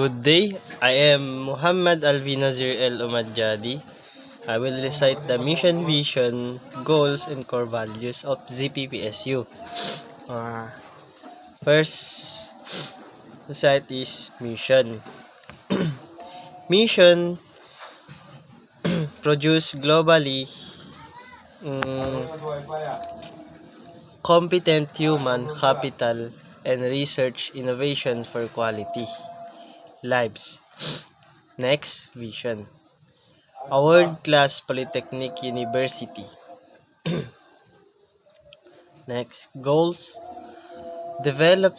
Good day. I am Muhammad Alvinazir El Umadjadi. I will recite the mission, vision, goals, and core values of ZPPSU. First, recite is mission. Mission produce globally competent human capital and research innovation for quality lives. Next, vision. A world-class polytechnic university. Next, goals. Develop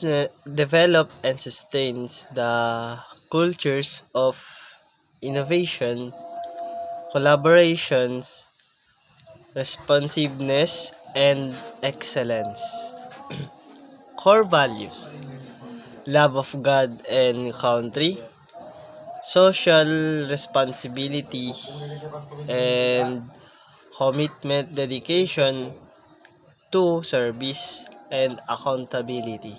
and sustains the cultures of innovation, collaborations, responsiveness, and excellence. Core values. Love of God and country, social responsibility, and commitment, dedication to service and accountability.